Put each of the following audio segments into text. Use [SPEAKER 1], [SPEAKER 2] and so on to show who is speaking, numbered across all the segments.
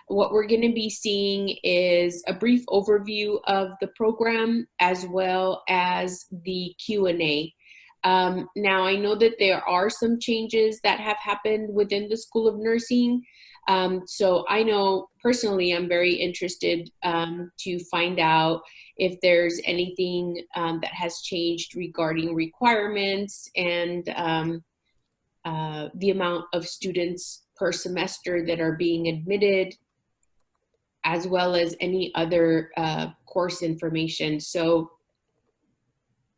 [SPEAKER 1] What we're going to be seeing is a brief overview of the program as well as the Q&A. Now, I know that there are some changes that have happened within the School of Nursing. So I know personally I'm very interested to find out if there's anything that has changed regarding requirements and the amount of students per semester that are being admitted, as well as any other course information. So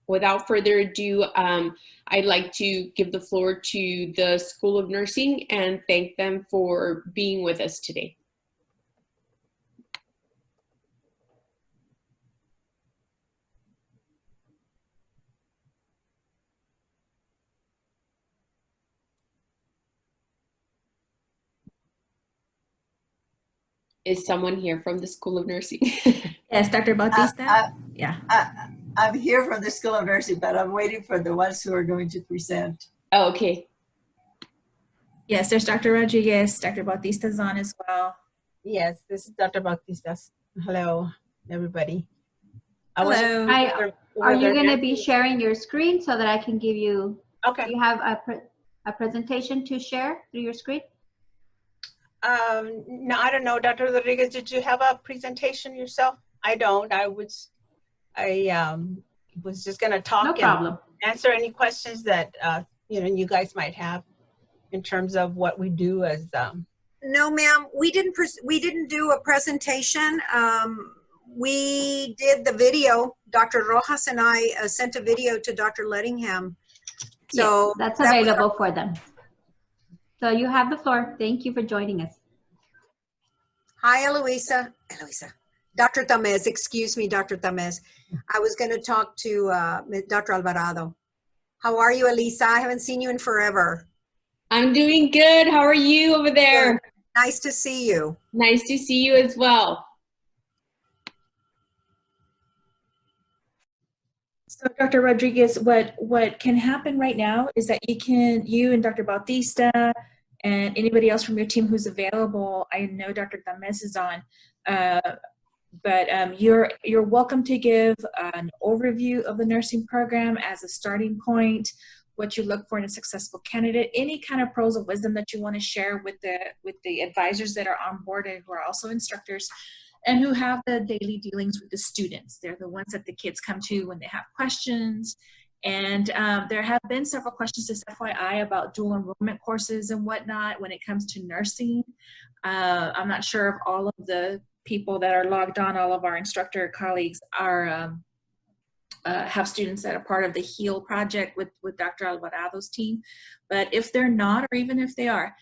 [SPEAKER 1] without further ado, I'd like to give the floor to the School of Nursing and thank them for being with us today. Is someone here from the School of Nursing?
[SPEAKER 2] Yes, Dr. Bautista? Yeah.
[SPEAKER 3] I'm here from the School of Nursing, but I'm waiting for the ones who are going to present.
[SPEAKER 1] Oh, okay.
[SPEAKER 2] Yes, there's Dr. Rodriguez. Dr. Bautista's on as well.
[SPEAKER 4] Yes, this is Dr. Bautista. Hello, everybody.
[SPEAKER 2] Hello.
[SPEAKER 5] Are you going to be sharing your screen so that I can give you,
[SPEAKER 4] okay.
[SPEAKER 5] Do you have a presentation to share through your screen?
[SPEAKER 4] No, I don't know. Dr. Rodriguez, did you have a presentation yourself? I don't. I was just going to talk
[SPEAKER 5] No problem.
[SPEAKER 4] And answer any questions that you guys might have in terms of what we do as
[SPEAKER 6] No, ma'am, we didn't do a presentation. We did the video. Dr. Rojas and I sent a video to Dr. Lettingham. So
[SPEAKER 5] yes, that's available for them. So you have the floor. Thank you for joining us.
[SPEAKER 6] Hi, Eloisa. Dr. Tamez, excuse me, Dr. Tamez. I was going to talk to Dr. Alvarado. How are you, Elisa? I haven't seen you in forever.
[SPEAKER 1] I'm doing good. How are you over there?
[SPEAKER 6] Good. Nice to see you.
[SPEAKER 1] Nice to see you as well.
[SPEAKER 2] So Dr. Rodriguez, what can happen right now is that you and Dr. Bautista and anybody else from your team who's available, I know Dr. Tamez is on, but you're welcome to give an overview of the nursing program as a starting point, what you look for in a successful candidate, any kind of pearls of wisdom that you want to share with the advisors that are on board and who are also instructors and who have the daily dealings with the students. They're the ones that the kids come to when they have questions. And there have been several questions, just FYI, about dual enrollment courses and whatnot when it comes to nursing. I'm not sure if all of the people that are logged on, all of our instructor colleagues are have students that are part of the HEAL project with Dr. Alvarado's team. But if they're not, or even if they are,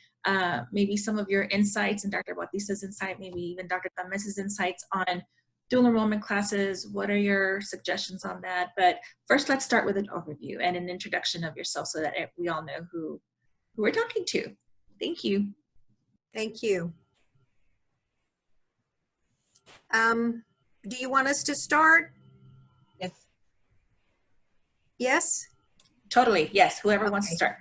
[SPEAKER 2] maybe some of your insights and Dr. Bautista's insight, maybe even Dr. Tamez's insights on dual enrollment classes. What are your suggestions on that? But first, let's start with an overview and an introduction of yourself so that we all know who we're talking to. Thank you.
[SPEAKER 6] Thank you. Do you want us to start?
[SPEAKER 4] Yes.
[SPEAKER 6] Yes?
[SPEAKER 2] Totally, yes, whoever wants to start.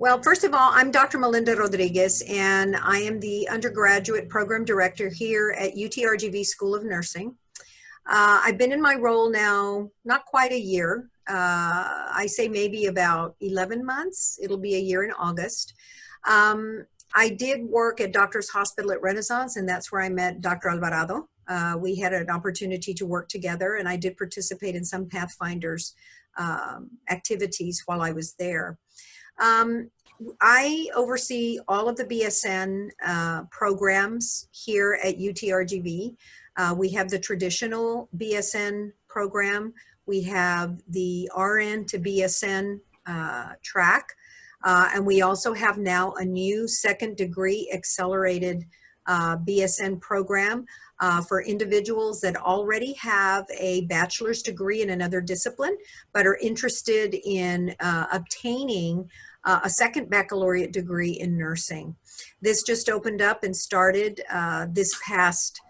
[SPEAKER 6] Well, first of all, I'm Dr. Melinda Rodriguez, and I am the undergraduate program director here at UTRGV School of Nursing. I've been in my role now not quite a year. I say maybe about 11 months. It'll be a year in August. I did work at Doctors Hospital at Renaissance, and that's where I met Dr. Alvarado. We had an opportunity to work together, and I did participate in some Pathfinders activities while I was there. I oversee all of the BSN programs here at UTRGV. We have the traditional BSN program. We have the RN to BSN track. And we also have now a new second degree accelerated BSN program for individuals that already have a bachelor's degree in another discipline, but are interested in obtaining a second baccalaureate degree in nursing. This just opened up and started this past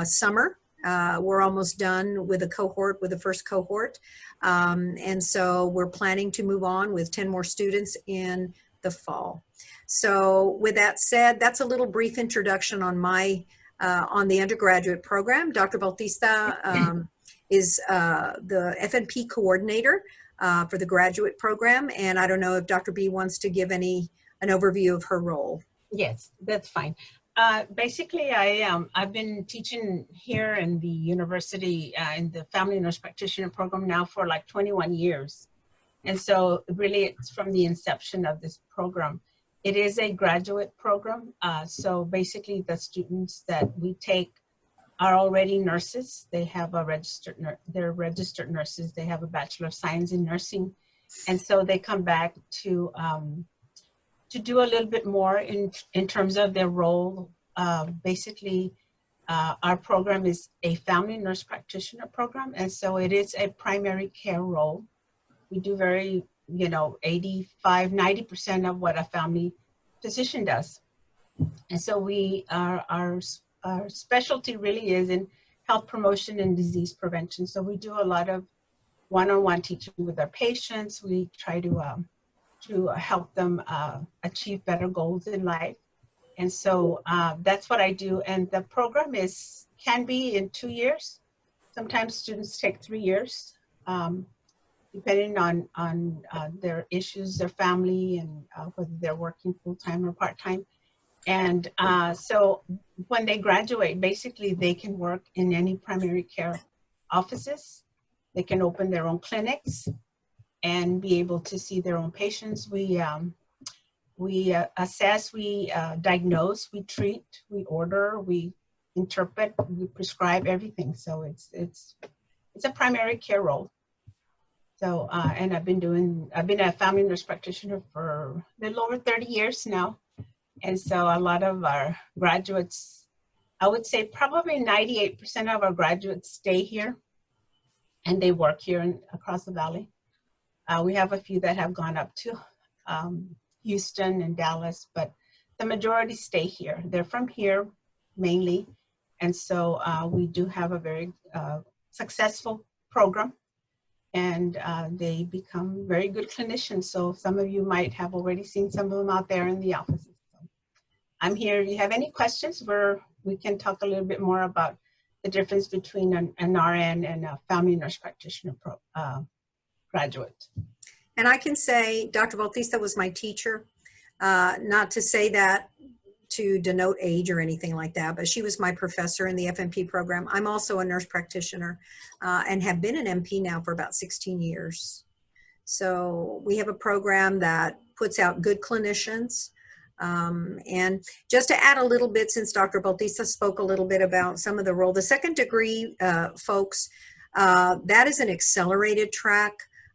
[SPEAKER 6] summer. We're almost done with the first cohort. And so we're planning to move on with 10 more students in the fall. So with that said, that's a little brief introduction on my on the undergraduate program. Dr. Bautista is the FNP coordinator for the graduate program, and I don't know if Dr. B wants to give an overview of her role.
[SPEAKER 4] Yes, that's fine. Basically, I've been teaching here in the university in the Family Nurse Practitioner program now for like 21 years. And so really it's from the inception of this program. It is a graduate program. So basically the students that we take are already nurses. They have a they're registered nurses. They have a Bachelor of Science in Nursing. And so they come back to do a little bit more in terms of their role. Basically, our program is a family nurse practitioner program, and so it is a primary care role. We do 85, 90% of what a family physician does. And so our specialty really is in health promotion and disease prevention. So we do a lot of one-on-one teaching with our patients. We try to help them achieve better goals in life. And so that's what I do. And the program can be in 2 years. Sometimes students take 3 years, depending on their issues, their family, and whether they're working full-time or part-time. And so when they graduate, basically they can work in any primary care offices. They can open their own clinics and be able to see their own patients. We assess, we diagnose, we treat, we order, we interpret, we prescribe everything. So it's a primary care role. So and I've been a family nurse practitioner for a little over 30 years now. And so a lot of our graduates, I would say probably 98% of our graduates stay here and they work here across the valley. We have a few that have gone up to Houston and Dallas, but the majority stay here. They're from here mainly. And so we do have a very successful program, and they become very good clinicians. So some of you might have already seen some of them out there in the offices. So I'm here. If you have any questions, we can talk a little bit more about the difference between an RN and a family nurse practitioner graduate.
[SPEAKER 6] And I can say Dr. Bautista was my teacher, not to say that to denote age or anything like that, but she was my professor in the FNP program. I'm also a nurse practitioner and have been an MP now for about 16 years. So we have a program that puts out good clinicians. And just to add a little bit, since Dr. Bautista spoke a little bit about some of the role, the second degree folks, that is an accelerated track.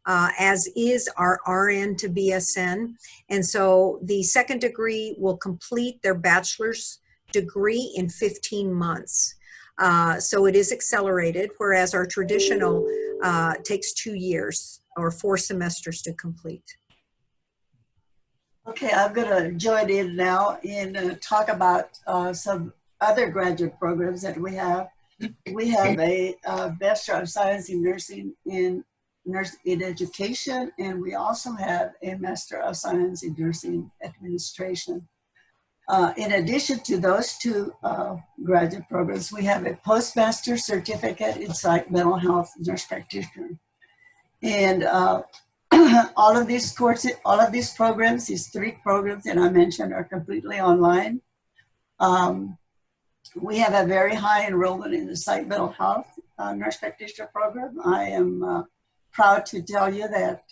[SPEAKER 6] As is our RN to BSN. And so the second degree will complete their bachelor's degree in 15 months. So it is accelerated, whereas our traditional takes 2 years or 4 semesters to complete.
[SPEAKER 3] Okay, I'm going to join in now and talk about some other graduate programs that we have. We have a Bachelor of Science in Nursing in Education, and we also have a Master of Science in Nursing Administration. In addition to those two graduate programs, we have a Postmaster Certificate in Psych Mental Health Nurse Practitioner. And all of these courses, all of these programs, these 3 programs that I mentioned, are completely online. We have a very high enrollment in the Psych Mental Health Nurse Practitioner program. I am proud to tell you that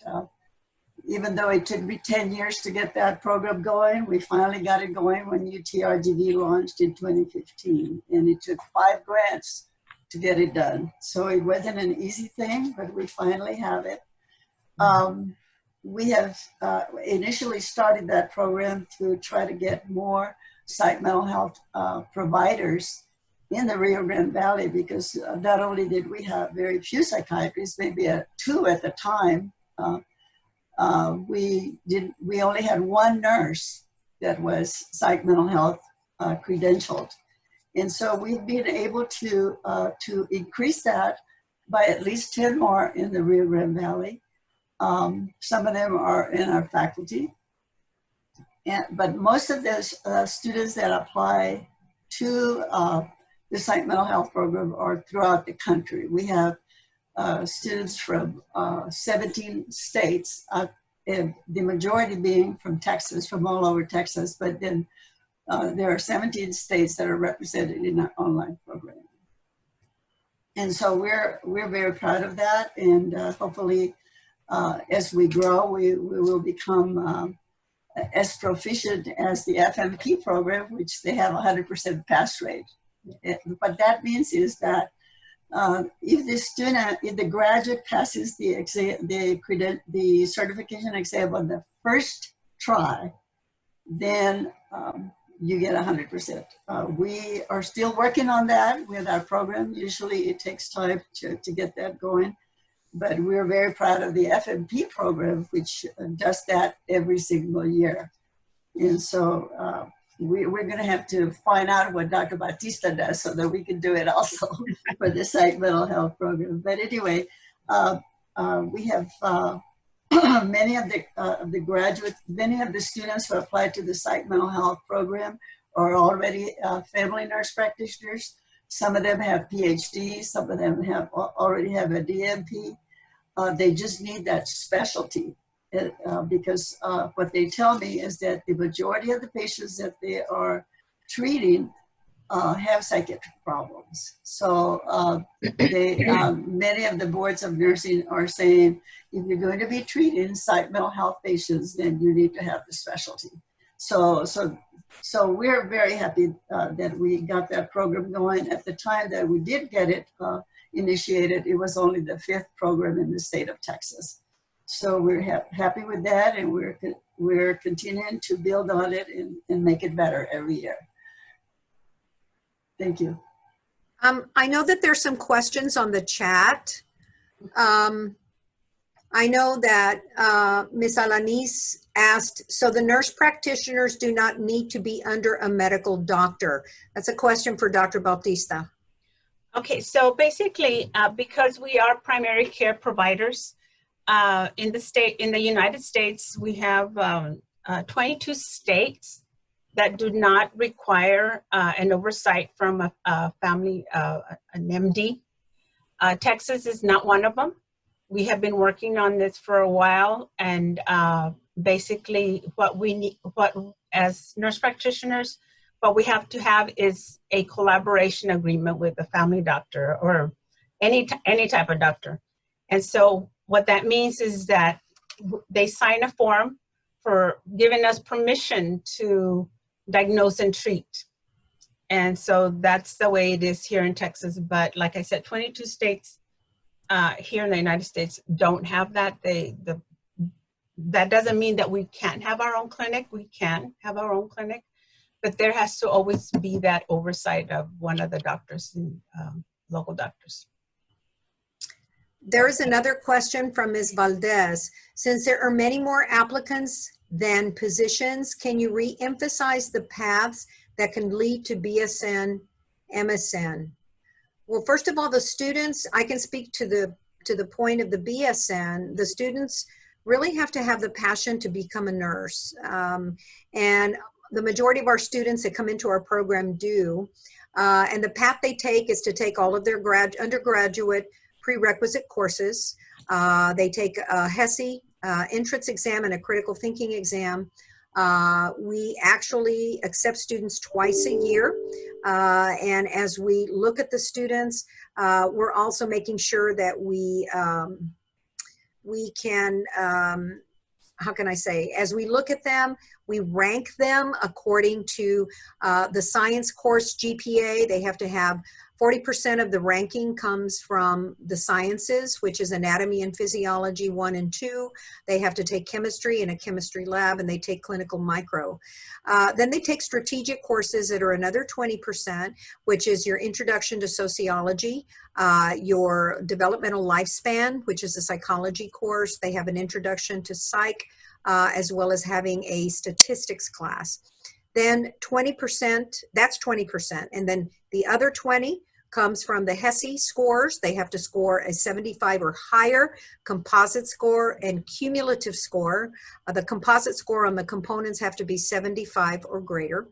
[SPEAKER 3] even though it took me 10 years to get that program going, we finally got it going when UTRGV launched in 2015. And it took 5 grants to get it done. So it wasn't an easy thing, but we finally have it. We have initially started that program to try to get more psych mental health providers in the Rio Grande Valley, because not only did we have very few psychiatrists, maybe 2 at the time, we only had 1 nurse that was psych mental health credentialed. And so we've been able to increase that by at least 10 more in the Rio Grande Valley. Some of them are in our faculty. but most of the students that apply to the psych mental health program are throughout the country. We have students from 17 states, and the majority being from Texas, from all over Texas, but then there are 17 states that are represented in our online program. And so we're very proud of that, and hopefully as we grow, we will become as proficient as the FMP program, which they have 100% pass rate. What that means is that if the graduate passes the exam, the certification exam on the first try, then you get 100%. We are still working on that with our program. Usually it takes time to get that going, but we're very proud of the FMP program, which does that every single year. And so we're going to have to find out what Dr. Batista does so that we can do it also for the psych mental health program. But anyway, we have many of the graduates, many of the students who apply to the psych mental health program are already family nurse practitioners. Some of them have PhDs, some of them already have a DMP. They just need that specialty. Because what they tell me is that the majority of the patients that they are treating have psychiatric problems. So many of the boards of nursing are saying, if you're going to be treating psych mental health patients, then you need to have the specialty. So we're very happy that we got that program going. At the time that we did get it initiated, it was only the 5th program in the state of Texas. So we're happy with that, and we're continuing to build on it and make it better every year. Thank you.
[SPEAKER 6] I know that there's some questions on the chat. I know that Ms. Alanis asked, so the nurse practitioners do not need to be under a medical doctor. That's a question for Dr. Bautista.
[SPEAKER 4] Okay, so basically, because we are primary care providers, in the United States, we have 22 states that do not require an oversight from a family, an MD. Texas is not one of them. We have been working on this for a while, and basically what we need, as nurse practitioners, what we have to have is a collaboration agreement with a family doctor or any type of doctor. And so what that means is that they sign a form for giving us permission to diagnose and treat. And so that's the way it is here in Texas. But like I said, 22 states here in the United States don't have that. That doesn't mean that we can't have our own clinic. We can have our own clinic, but there has to always be that oversight of one of the doctors and local doctors.
[SPEAKER 6] There is another question from Ms. Valdez. Since there are many more applicants than positions, can you re-emphasize the paths that can lead to BSN, MSN? Well, first of all, the students, I can speak to the point of the BSN. The students really have to have the passion to become a nurse. And the majority of our students that come into our program do. And the path they take is to take all of their undergraduate prerequisite courses. They take a Hesi entrance exam and a critical thinking exam. We actually accept students twice a year. And as we look at the students, we're also making sure that we can, how can I say, as we look at them, we rank them according to the science course GPA. They have to have 40% of the ranking comes from the sciences, which is anatomy and physiology 1 and 2. They have to take chemistry in a chemistry lab, and they take clinical micro. Then they take strategic courses that are another 20%, which is your introduction to sociology, your developmental lifespan, which is a psychology course. They have an introduction to psych, as well as having a statistics class. Then 20%, that's 20%. And then the other 20 comes from the Hesi scores. They have to score a 75 or higher, composite score, and cumulative score. The composite score on the components have to be 75 or greater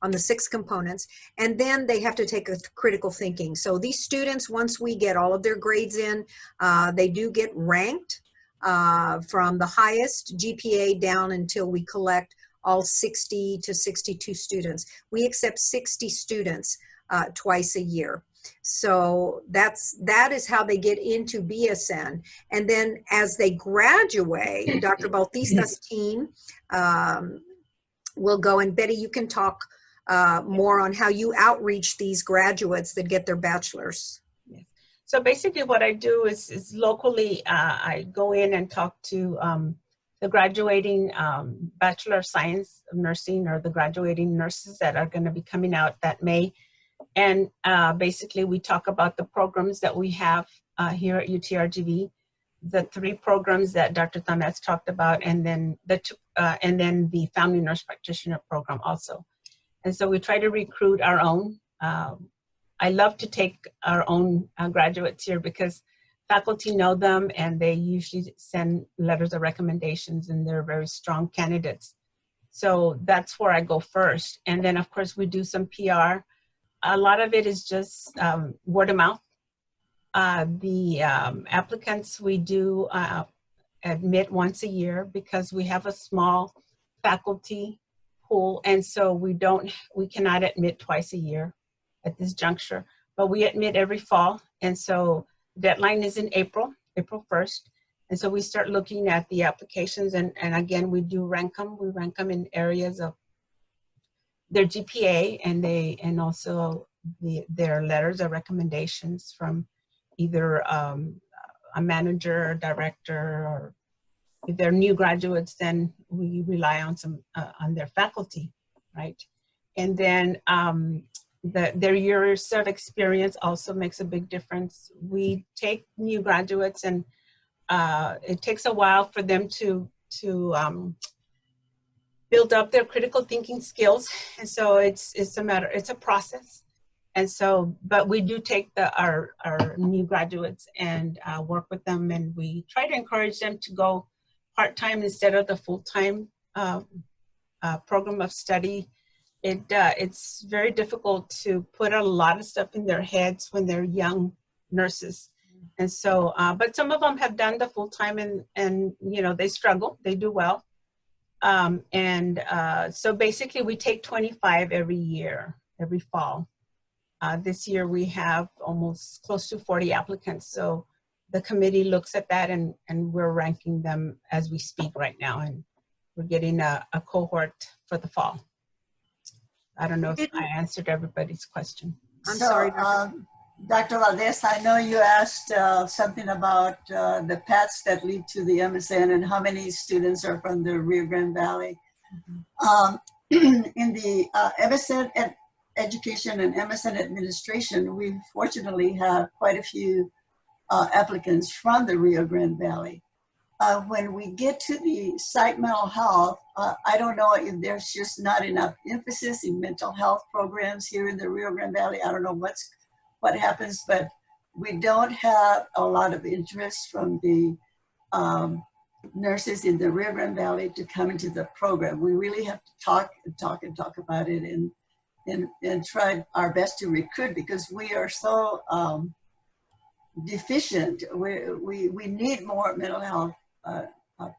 [SPEAKER 6] on the 6 components. And then they have to take a critical thinking. So these students, once we get all of their grades in, they do get ranked from the highest GPA down until we collect all 60 to 62 students. We accept 60 students twice a year. So that is how they get into BSN. And then as they graduate, Dr. Bautista's team will go, and Betty, you can talk more on how you outreach these graduates that get their bachelor's.
[SPEAKER 4] So basically what I do is locally, I go in and talk to the graduating Bachelor of Science of Nursing, or the graduating nurses that are going to be coming out that May. And basically we talk about the programs that we have here at UTRGV, the 3 programs that Dr. Tamez talked about, and then the Family Nurse Practitioner program also. And so we try to recruit our own. I love to take our own graduates here because faculty know them and they usually send letters of recommendations, and they're very strong candidates. So that's where I go first. And then of course we do some PR. A lot of it is just word of mouth. The applicants we do admit once a year because we have a small faculty pool, and so we cannot admit twice a year at this juncture, but we admit every fall. And so deadline is in April 1st. And so we start looking at the applications, and again, we do rank them. We rank them in areas of their GPA and also their letters of recommendations from either a manager or director, or if they're new graduates, then we rely on on their faculty, right? And then their years of experience also makes a big difference. We take new graduates, and it takes a while for them to build up their critical thinking skills, and so it's a process. And so, but we do take our new graduates and work with them, and we try to encourage them to go part-time instead of the full-time program of study. It's very difficult to put a lot of stuff in their heads when they're young nurses. And so, but some of them have done the full-time, and you know, they struggle, they do well. So basically we take 25 every year, every fall. This year we have almost close to 40 applicants. So the committee looks at that, and we're ranking them as we speak right now. And we're getting a cohort for the fall. I don't know if I answered everybody's question.
[SPEAKER 6] I'm sorry.
[SPEAKER 3] Dr. Valdez, I know you asked something about the paths that lead to the MSN and how many students are from the Rio Grande Valley. In the MSN Education and MSN Administration, we fortunately have quite a few applicants from the Rio Grande Valley. When we get to the psych mental health, I don't know if there's just not enough emphasis in mental health programs here in the Rio Grande Valley. I don't know what happens, but we don't have a lot of interest from the nurses in the Rio Grande Valley to come into the program. We really have to talk about it and try our best to recruit, because we are so deficient. We need more mental health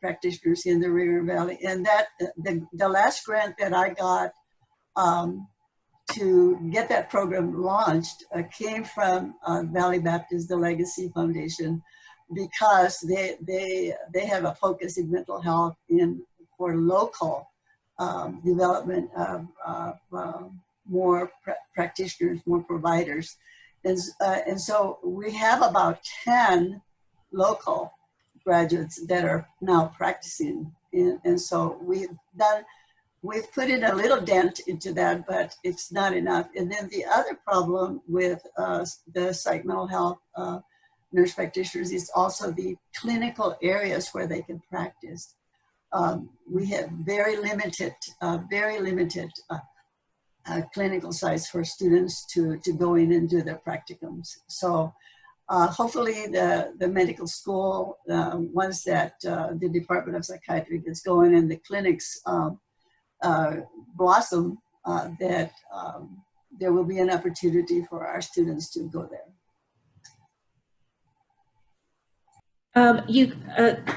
[SPEAKER 3] practitioners in the Rio Grande Valley. And that the last grant that I got to get that program launched came from Valley Baptist, the Legacy Foundation, because they have a focus in mental health for local development of more practitioners, more providers. And so we have about 10 local graduates that are now practicing. And so we've put in a little dent into that, but it's not enough. And then the other problem with the psych mental health nurse practitioners is also the clinical areas where they can practice. We have very limited clinical sites for students to go in and do their practicums. So hopefully the medical school, once that the Department of Psychiatry gets going and the clinics blossom, that there will be an opportunity for our students to go there.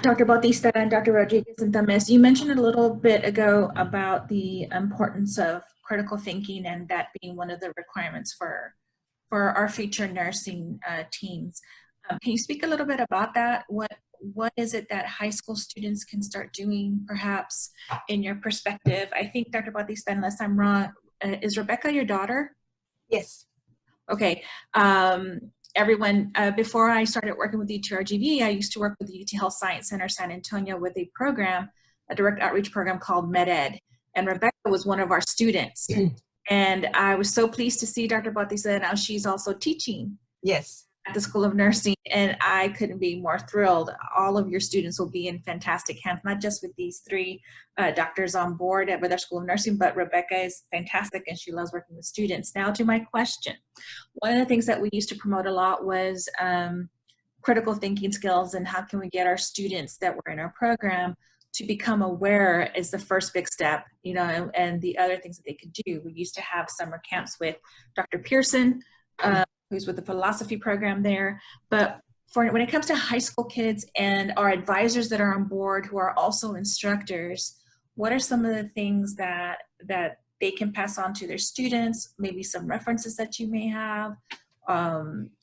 [SPEAKER 2] Dr. Bautista and Dr. Rodriguez and Tames, you mentioned a little bit ago about the importance of critical thinking and that being one of the requirements for our future nursing teams. Can you speak a little bit about that? What is it that high school students can start doing, perhaps, in your perspective? I think, Dr. Bautista, unless I'm wrong, is Rebecca your daughter?
[SPEAKER 4] Yes.
[SPEAKER 2] Okay. Everyone, before I started working with UTRGV, I used to work with the UT Health Science Center San Antonio with a program, a direct outreach program called MedEd. And Rebecca was one of our students. And I was so pleased to see Dr. Bautista. Now she's also teaching.
[SPEAKER 4] Yes.
[SPEAKER 2] At the School of Nursing, and I couldn't be more thrilled. All of your students will be in fantastic hands, not just with these three doctors on board with our School of Nursing, but Rebecca is fantastic and she loves working with students. Now to my question. One of the things that we used to promote a lot was critical thinking skills, and how can we get our students that were in our program to become aware is the first big step, you know, and the other things that they could do. We used to have summer camps with Dr. Pearson, who's with the philosophy program there. But when it comes to high school kids and our advisors that are on board who are also instructors, what are some of the things that they can pass on to their students, maybe some references that you may have for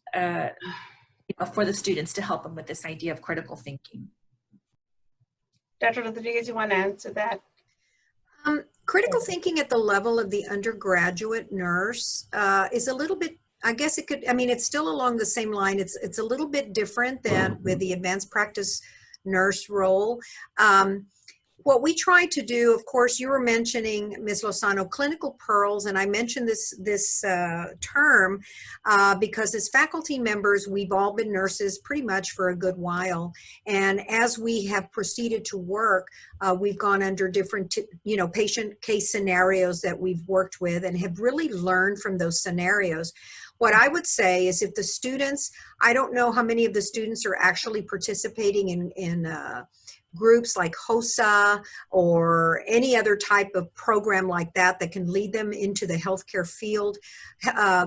[SPEAKER 2] the students to help them with this idea of critical thinking?
[SPEAKER 4] Dr. Rodriguez, you want to answer that?
[SPEAKER 6] Critical thinking at the level of the undergraduate nurse is a little bit, I guess it could, I mean, it's still along the same line. It's a little bit different than with the advanced practice nurse role. What we try to do, of course, you were mentioning, Ms. Lozano, clinical pearls, and I mentioned this term because as faculty members, we've all been nurses pretty much for a good while. And as we have proceeded to work, we've gone under different, patient case scenarios that we've worked with and have really learned from those scenarios. What I would say is if the students, I don't know how many of the students are actually participating in groups like HOSA or any other type of program like that that can lead them into the healthcare field.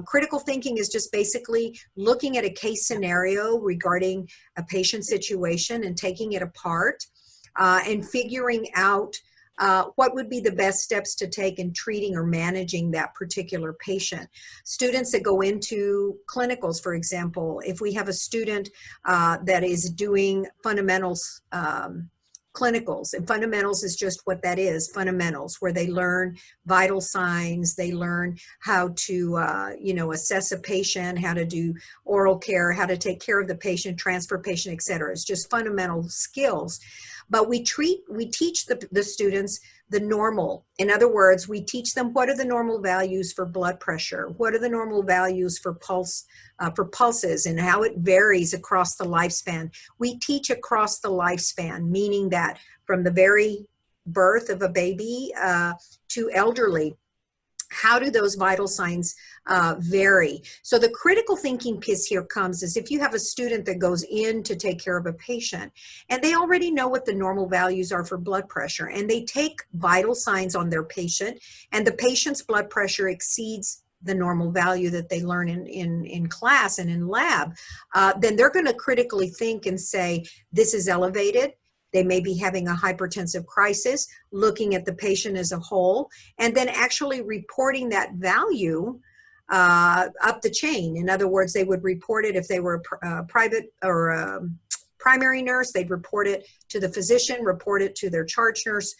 [SPEAKER 6] Critical thinking is just basically looking at a case scenario regarding a patient situation and taking it apart and figuring out what would be the best steps to take in treating or managing that particular patient. Students that go into clinicals, for example, if we have a student that is doing fundamentals clinicals, and fundamentals is just what that is, fundamentals, where they learn vital signs, they learn how to, assess a patient, how to do oral care, how to take care of the patient, transfer patient, etc. It's just fundamental skills. But we teach the students the normal. In other words, we teach them what are the normal values for blood pressure, what are the normal values for pulses and how it varies across the lifespan. We teach across the lifespan, meaning that from the very birth of a baby to elderly, how do those vital signs vary? So the critical thinking piece here comes is if you have a student that goes in to take care of a patient and they already know what the normal values are for blood pressure and they take vital signs on their patient and the patient's blood pressure exceeds the normal value that they learn in class and in lab, then they're going to critically think and say, this is elevated. They may be having a hypertensive crisis, looking at the patient as a whole, and then actually reporting that value up the chain. In other words, they would report it if they were a private or a primary nurse, they'd report it to the physician, report it to their charge nurse.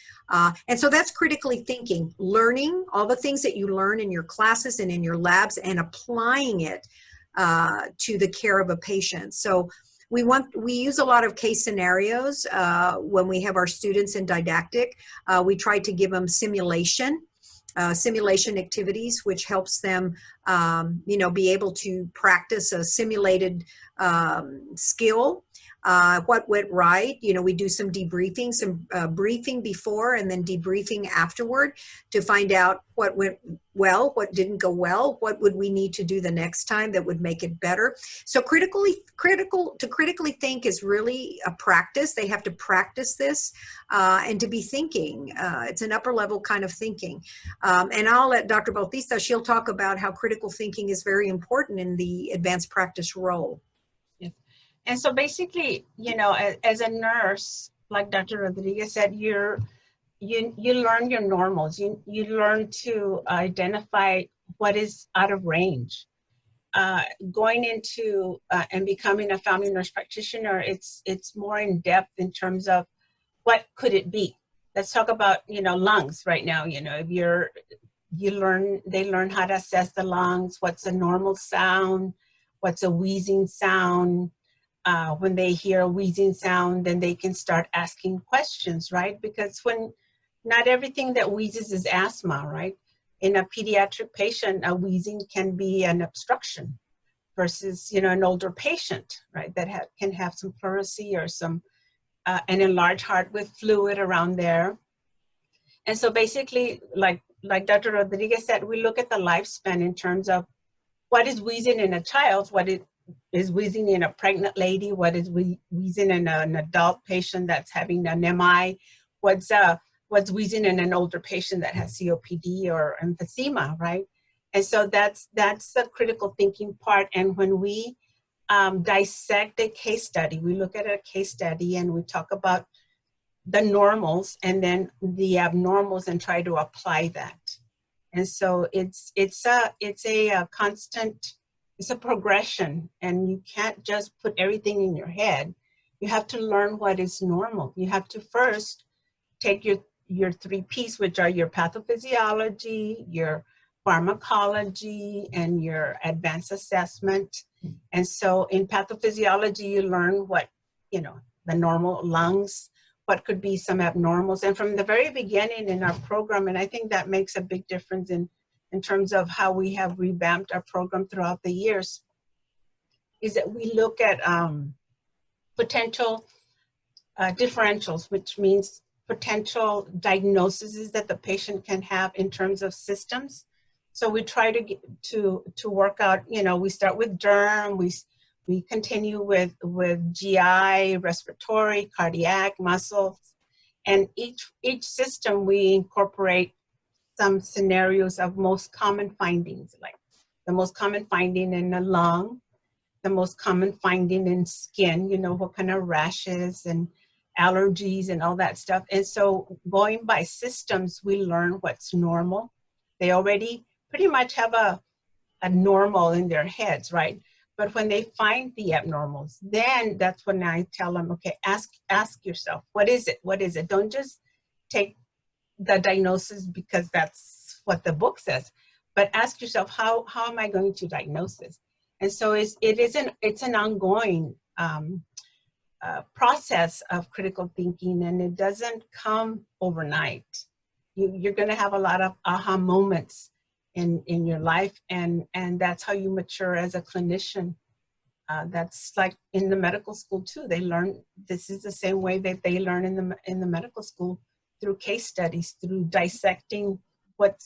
[SPEAKER 6] And so that's critically thinking, learning all the things that you learn in your classes and in your labs and applying it to the care of a patient. So we use a lot of case scenarios when we have our students in didactic. We try to give them simulation activities, which helps them you know, be able to practice a simulated skill. What went right? You know, we do some debriefing, some briefing before and then debriefing afterward to find out what went well, what didn't go well, what would we need to do the next time that would make it better. So critically think is really a practice. They have to practice this and to be thinking. It's an upper level kind of thinking. And I'll let Dr. Bautista, she'll talk about how critical thinking is very important in the advanced practice role.
[SPEAKER 4] And so basically, you know, as a nurse, like Dr. Rodriguez said, you learn your normals. You learn to identify what is out of range. Going into and becoming a family nurse practitioner, it's more in depth in terms of what could it be. Let's talk about, you know, lungs right now. You know, if they learn how to assess the lungs. What's a normal sound? What's a wheezing sound? When they hear a wheezing sound, then they can start asking questions, right? Because when not everything that wheezes is asthma, right? In a pediatric patient, a wheezing can be an obstruction versus, you know, an older patient, right? That can have some pleurisy or some, an enlarged heart with fluid around there. And so basically, like Dr. Rodriguez said, we look at the lifespan in terms of what is wheezing in a child, what is wheezing in a pregnant lady, what is wheezing in an adult patient that's having an MI, what's wheezing in an older patient that has COPD or emphysema, right? And so that's the critical thinking part. And when we dissect a case study, we look at a case study and we talk about the normals and then the abnormals and try to apply that. And so it's a constant, it's a progression, and you can't just put everything in your head. You have to learn what is normal. You have to first take your 3 Ps, which are your pathophysiology, your pharmacology, and your advanced assessment. And so in pathophysiology, you learn what, you know, the normal lungs, what could be some abnormals. And from the very beginning in our program, and I think that makes a big difference in terms of how we have revamped our program throughout the years, is that we look at potential differentials, which means potential diagnoses that the patient can have in terms of systems. So we try to work out, you know, we start with derm, we continue with GI, respiratory, cardiac, muscles, and each system we incorporate some scenarios of most common findings, like the most common finding in the lung, the most common finding in skin, you know, what kind of rashes and allergies and all that stuff. And so going by systems, we learn what's normal. They already pretty much have a normal in their heads, right? But when they find the abnormals, then that's when I tell them, okay, ask yourself, what is it? What is it? Don't just take the diagnosis because that's what the book says, but ask yourself, how am I going to diagnose this? And so it's an ongoing process of critical thinking, and it doesn't come overnight. You're going to have a lot of aha moments in your life, and that's how you mature as a clinician. That's like in the medical school too. They learn, this is the same way that they learn in the medical school, through case studies, through dissecting what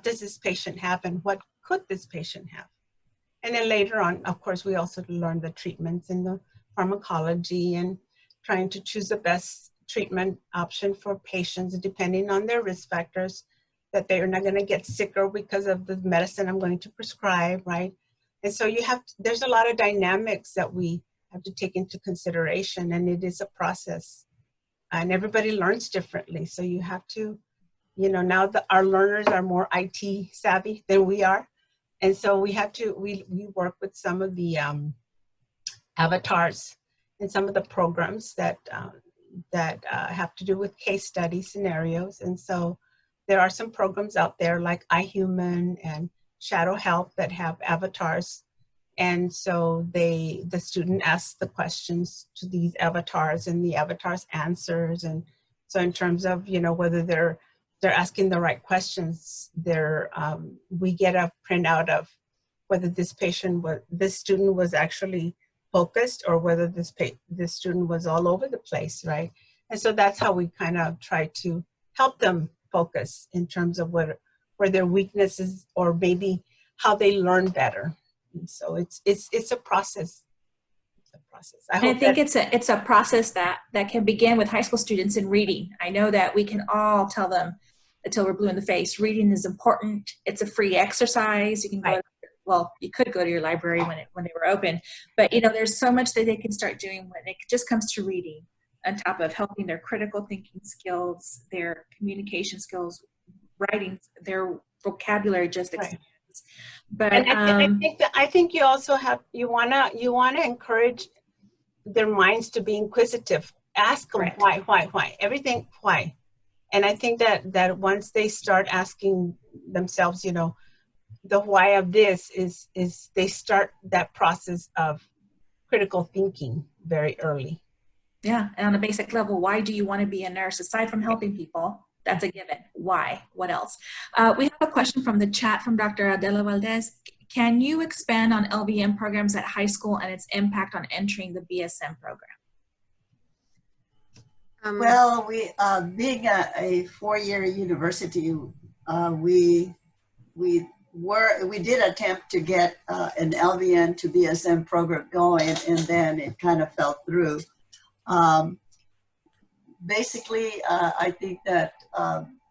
[SPEAKER 4] does this patient have and what could this patient have. And then later on, of course, we also learn the treatments and the pharmacology and trying to choose the best treatment option for patients depending on their risk factors, that they are not going to get sicker because of the medicine I'm going to prescribe, right? And so there's a lot of dynamics that we have to take into consideration, and it is a process. And everybody learns differently. So you have to, you know, now that our learners are more IT savvy than we are. And so we have to, we work with some of the avatars and some of the programs that have to do with case study scenarios. And so there are some programs out there like iHuman and Shadow Health that have avatars. And so the student asks the questions to these avatars and the avatars answers. And so in terms of, you know, whether they're asking the right questions, we get a printout of whether this student was actually focused or whether this student was all over the place, right? And so that's how we kind of try to help them focus in terms of where their weaknesses or maybe how they learn better. And so it's a process. It's a process.
[SPEAKER 2] I think it's a process that can begin with high school students in reading. I know that we can all tell them until we're blue in the face, reading is important. It's a free exercise. You can go, well, you could go to your library when they were open, but you know, there's so much that they can start doing when it just comes to reading, on top of helping their critical thinking skills, their communication skills, writing, their vocabulary just expands. But
[SPEAKER 4] I think you also you wanna encourage their minds to be inquisitive. Ask them why, everything why. And I think that once they start asking themselves, you know, the why of this is they start that process of critical thinking very early.
[SPEAKER 2] Yeah, and on a basic level, why do you want to be a nurse? Aside from helping people, that's a given. Why? What else? We have a question from the chat from Dr. Adela Valdez. Can you expand on LVN programs at high school and its impact on entering the BSN program?
[SPEAKER 3] Well, we being a four-year university, we did attempt to get an LVN to BSN program going, and then it kind of fell through. Basically, I think that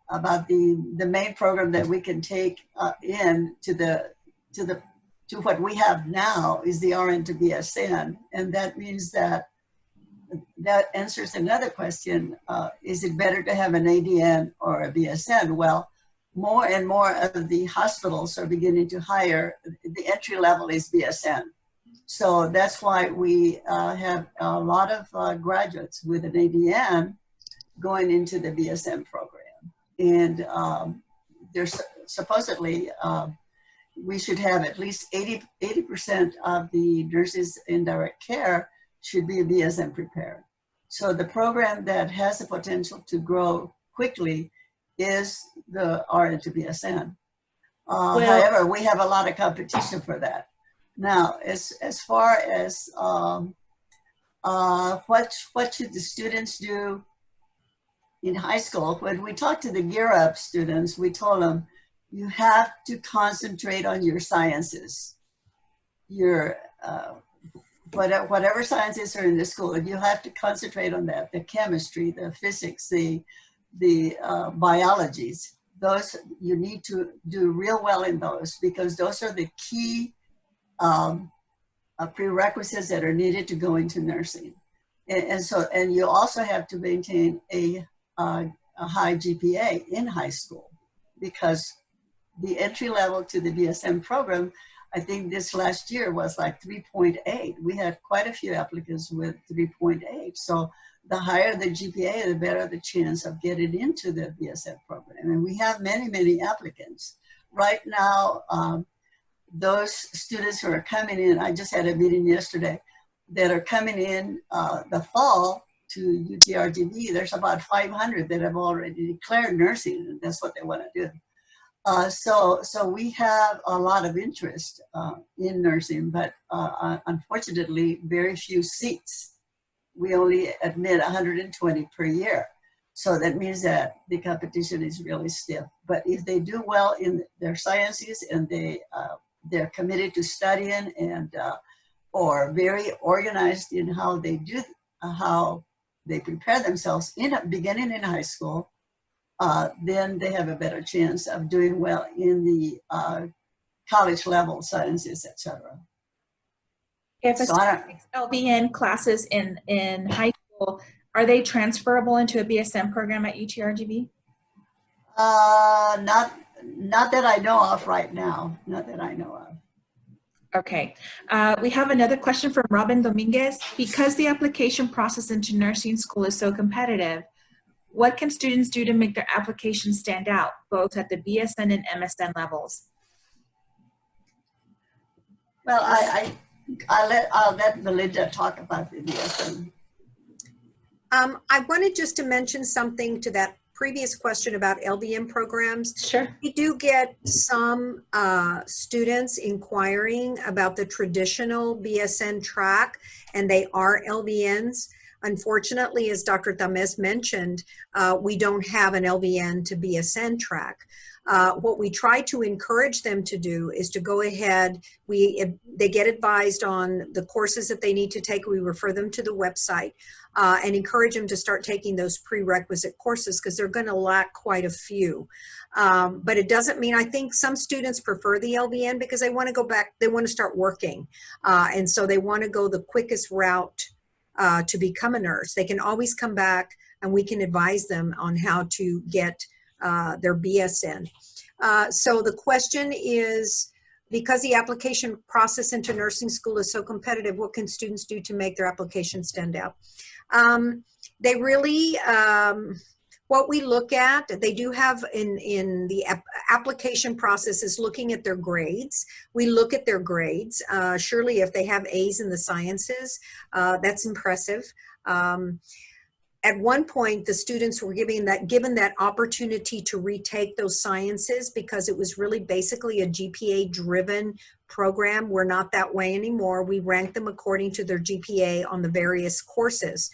[SPEAKER 3] about the main program that we can take in to what we have now is the RN to BSN, and that means that answers another question: is it better to have an ADN or a BSN? Well, more and more of the hospitals are beginning to hire. The entry level is BSN. So that's why we have a lot of graduates with an ADN going into the BSN program. And there's supposedly, we should have at least 80% of the nurses in direct care should be BSN prepared. So the program that has the potential to grow quickly is the RN to BSN. However, we have a lot of competition for that. Now, as far as what should the students do in high school, when we talked to the Gear Up students, we told them, you have to concentrate on your sciences. Your whatever sciences are in the school, you have to concentrate on that. The chemistry, the physics, the biologies. Those, you need to do real well in those, because those are the key prerequisites that are needed to go into nursing. And you also have to maintain a high GPA in high school, because the entry level to the BSN program, I think this last year was like 3.8. We had quite a few applicants with 3.8. So the higher the GPA, the better the chance of getting into the BSN program. And we have many, many applicants. Right now, those students who are coming in, I just had a meeting yesterday, that are coming in the fall to UTRGV, there's about 500 that have already declared nursing, and that's what they want to do. So we have a lot of interest in nursing, but unfortunately, very few seats. We only admit 120 per year. So that means that the competition is really stiff. But if they do well in their sciences and they're committed to studying and or very organized in how they do, how they prepare themselves beginning in high school, then they have a better chance of doing well in the college level sciences, etc.
[SPEAKER 2] If a student takes LVN classes in high school, are they transferable into a BSN program at UTRGV?
[SPEAKER 3] Not that I know of right now. Not that I know of.
[SPEAKER 2] Okay. We have another question from Robin Dominguez. Because the application process into nursing school is so competitive, what can students do to make their application stand out, both at the BSN and MSN levels?
[SPEAKER 3] Well, I'll let Melinda talk about the BSN.
[SPEAKER 6] I wanted just to mention something to that previous question about LVN programs,
[SPEAKER 2] Sure.
[SPEAKER 6] we do get some students inquiring about the traditional BSN track, and they are LVNs. Unfortunately, as Dr. Tamez mentioned, we don't have an LVN to BSN track. What we try to encourage them to do is to go ahead. They get advised on the courses that they need to take. We refer them to the website and encourage them to start taking those prerequisite courses because they're going to lack quite a few. But it doesn't mean, I think some students prefer the LVN because they want to go back, they want to start working. And so they want to go the quickest route to become a nurse. They can always come back and we can advise them on how to get their BSN. So the question is, because the application process into nursing school is so competitive, what can students do to make their application stand out? They really, what we look at, they do have in the application process is looking at their grades. We look at their grades. Surely if they have A's in the sciences, that's impressive. At one point, the students were given that opportunity to retake those sciences because it was really basically a GPA-driven program. We're not that way anymore. We rank them according to their GPA on the various courses.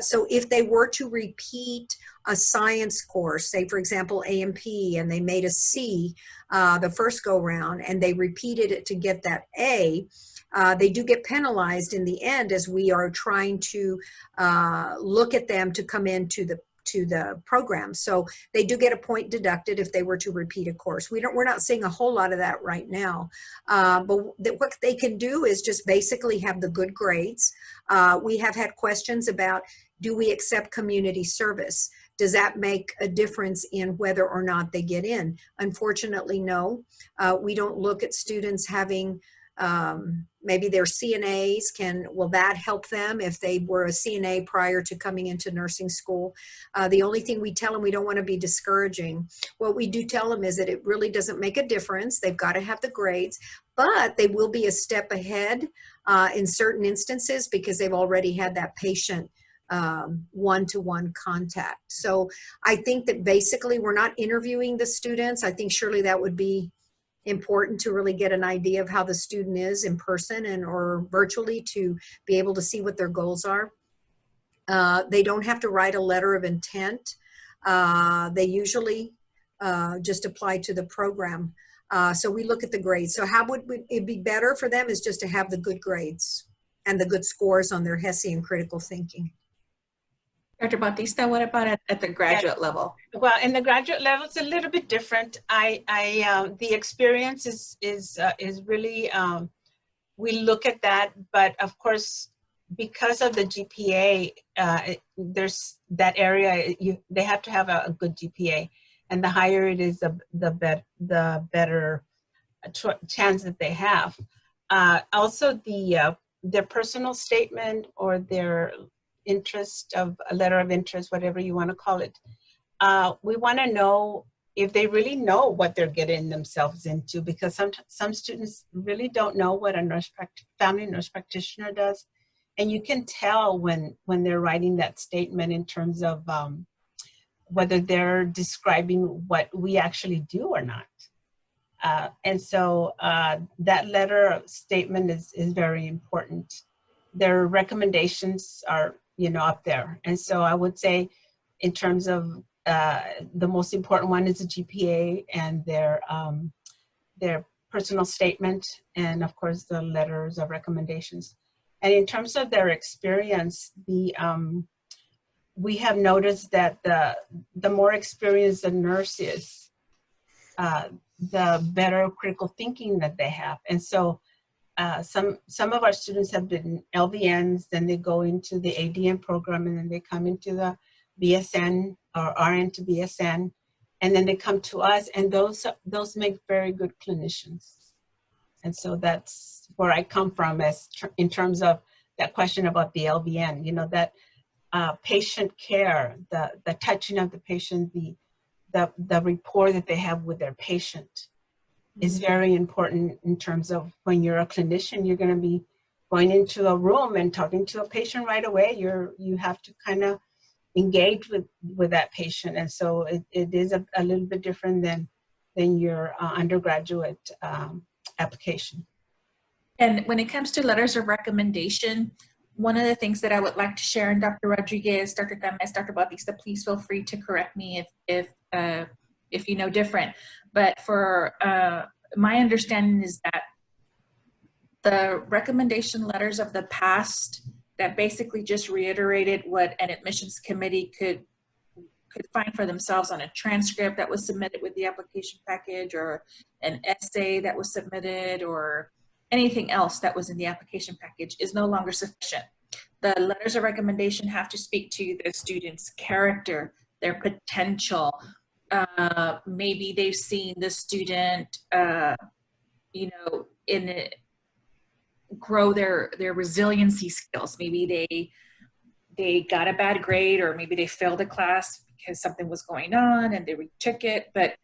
[SPEAKER 6] So if they were to repeat a science course, say for example A&P, and they made a C the first go round, and they repeated it to get that A, they do get penalized in the end as we are trying to look at them to come into the program. So they do get a point deducted if they were to repeat a course. We're not seeing a whole lot of that right now. But what they can do is just basically have the good grades. We have had questions about, do we accept community service? Does that make a difference in whether or not they get in? Unfortunately, no. We don't look at students having maybe their CNAs will that help them if they were a CNA prior to coming into nursing school? The only thing we tell them, we don't want to be discouraging. What we do tell them is that it really doesn't make a difference. They've got to have the grades, but they will be a step ahead in certain instances because they've already had that patient one-to-one contact. So I think that basically we're not interviewing the students. I think surely that would be important to really get an idea of how the student is in person and or virtually to be able to see what their goals are. They don't have to write a letter of intent. They usually just apply to the program. So we look at the grades. So how would it be better for them is just to have the good grades and the good scores on their Hesi and critical thinking.
[SPEAKER 2] Dr. Bautista, what about at the graduate level?
[SPEAKER 4] Well, in the graduate level, it's a little bit different. The experience is really, we look at that, but of course, because of the GPA, there's that area, they have to have a good GPA, and the higher it is, the better chance that they have. Also, their personal statement or their interest of a letter of interest, whatever you want to call it. We want to know if they really know what they're getting themselves into, because some students really don't know what a family nurse practitioner does. And you can tell when they're writing that statement in terms of whether they're describing what we actually do or not. And so that letter statement is very important. Their recommendations are, up there. And so I would say in terms of the most important one is the GPA and their personal statement, and of course the letters of recommendations. And in terms of their experience, we have noticed that the more experienced the nurse is, the better critical thinking that they have. And so some of our students have been LVNs, then they go into the ADN program, and then they come into the BSN or RN to BSN, and then they come to us, and those make very good clinicians. And so that's where I come from in terms of that question about the LVN, that patient care, the touching of the patient, the rapport that they have with their patient is very important in terms of when you're a clinician, you're going to be going into a room and talking to a patient right away. You have to kind of engage with that patient. And so it is a little bit different than your undergraduate application.
[SPEAKER 2] And when it comes to letters of recommendation, one of the things that I would like to share, and Dr. Rodriguez, Dr. Tames, Dr. Bautista, please feel free to correct me if you know different. But for my understanding is that the recommendation letters of the past that basically just reiterated what an admissions committee could find for themselves on a transcript that was submitted with the application package, or an essay that was submitted, or anything else that was in the application package, is no longer sufficient. The letters of recommendation have to speak to the student's character, their potential. Maybe they've seen the student, grow their resiliency skills. Maybe they got a bad grade, or maybe they failed a class because something was going on and they retook it, but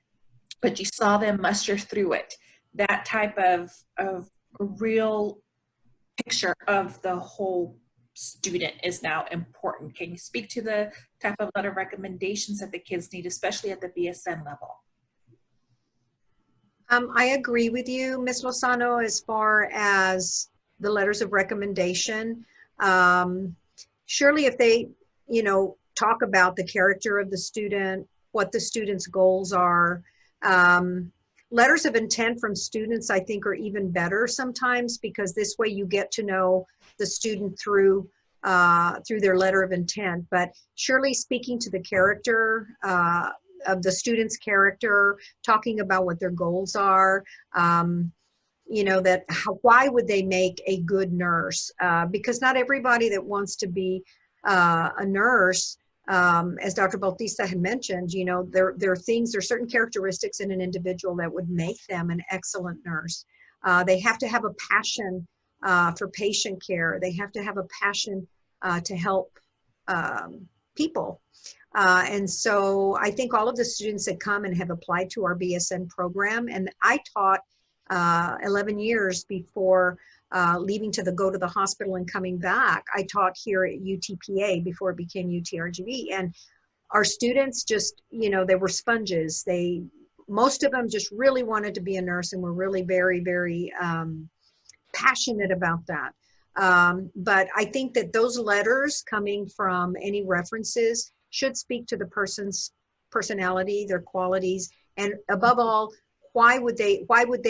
[SPEAKER 2] you saw them muster through it. That type of real picture of the whole student is now important. Can you speak to the type of letter of recommendations that the kids need, especially at the BSN level?
[SPEAKER 6] I agree with you, Ms. Lozano, as far as the letters of recommendation. Surely if they, talk about the character of the student, what the student's goals are, letters of intent from students, I think, are even better sometimes, because this way you get to know the student through their letter of intent. But surely speaking to the character of the student's character, talking about what their goals are, why would they make a good nurse? Because not everybody that wants to be a nurse, as Dr. Bautista had mentioned, there are certain characteristics in an individual that would make them an excellent nurse. They have to have a passion for patient care. They have to have a passion to help people. And so I think all of the students that come and have applied to our BSN program, and I taught 11 years before leaving to go to the hospital and coming back. I taught here at UTPA before it became UTRGV, and our students just, they were sponges. Most of them just really wanted to be a nurse and were really very, very passionate about that. But I think that those letters coming from any references should speak to the person's personality, their qualities, and above all, why would they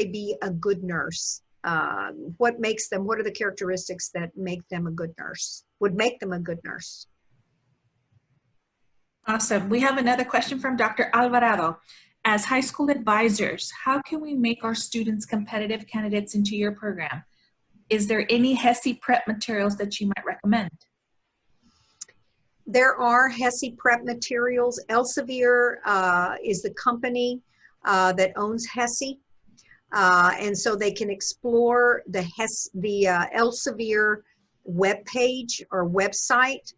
[SPEAKER 6] be a good nurse? What are the characteristics that make them a good nurse, would make them a good nurse?
[SPEAKER 2] Awesome. We have another question from Dr. Alvarado. As high school advisors, how can we make our students competitive candidates into your program? Is there any Hesi prep materials that you might recommend?
[SPEAKER 6] There are Hesi prep materials. Elsevier is the company that owns Hesi. And so they can explore the Elsevier webpage or website.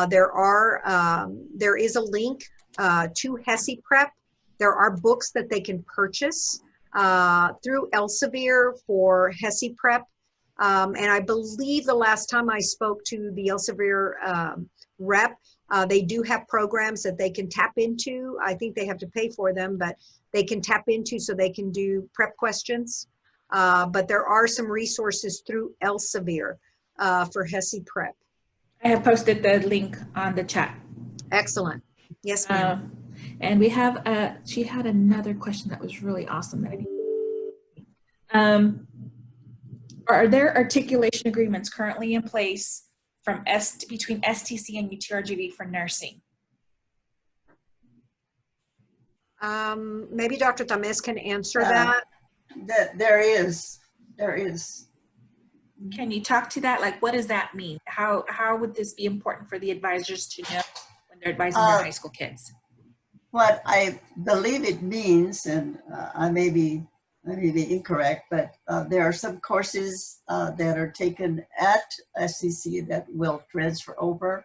[SPEAKER 6] There is a link to Hesi prep. There are books that they can purchase through Elsevier for Hesi prep. And I believe the last time I spoke to the Elsevier rep, they do have programs that they can tap into. I think they have to pay for them, but they can tap into so they can do prep questions. But there are some resources through Elsevier for Hesi prep.
[SPEAKER 2] I have posted the link on the chat.
[SPEAKER 6] Excellent. Yes, ma'am.
[SPEAKER 2] And we have, she had another question that was really awesome. That are there articulation agreements currently in place between STC and UTRGV for nursing?
[SPEAKER 6] Maybe Dr. Tames can answer that.
[SPEAKER 3] There is.
[SPEAKER 2] Can you talk to that? Like, what does that mean? How would this be important for the advisors to know when they're advising their high school kids?
[SPEAKER 3] What I believe it means, and I may be incorrect, but there are some courses that are taken at SCC that will transfer over,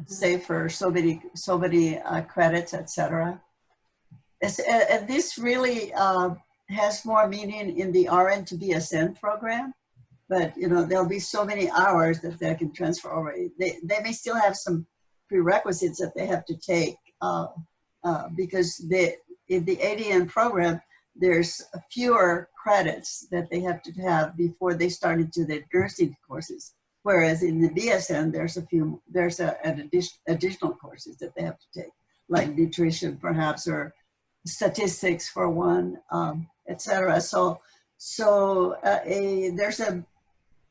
[SPEAKER 3] say for so many credits, etc. And this really has more meaning in the RN to BSN program, but there'll be so many hours that they can transfer over. They may still have some prerequisites that they have to take because in the ADN program, there's fewer credits that they have to have before they start into their nursing courses. Whereas in the BSN, there's additional courses that they have to take, like nutrition perhaps, or statistics for one, etc. So there's a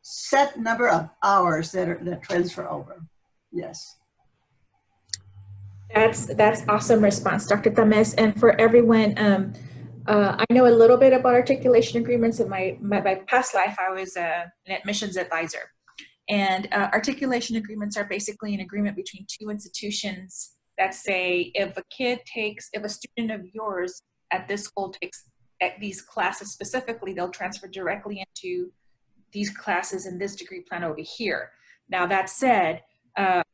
[SPEAKER 3] set number of hours that transfer over. Yes.
[SPEAKER 2] That's awesome response, Dr. Tames. And for everyone, I know a little bit about articulation agreements. In my past life, I was an admissions advisor. And articulation agreements are basically an agreement between two institutions that say if a student of yours at this school takes these classes specifically, they'll transfer directly into these classes in this degree plan over here. Now that said,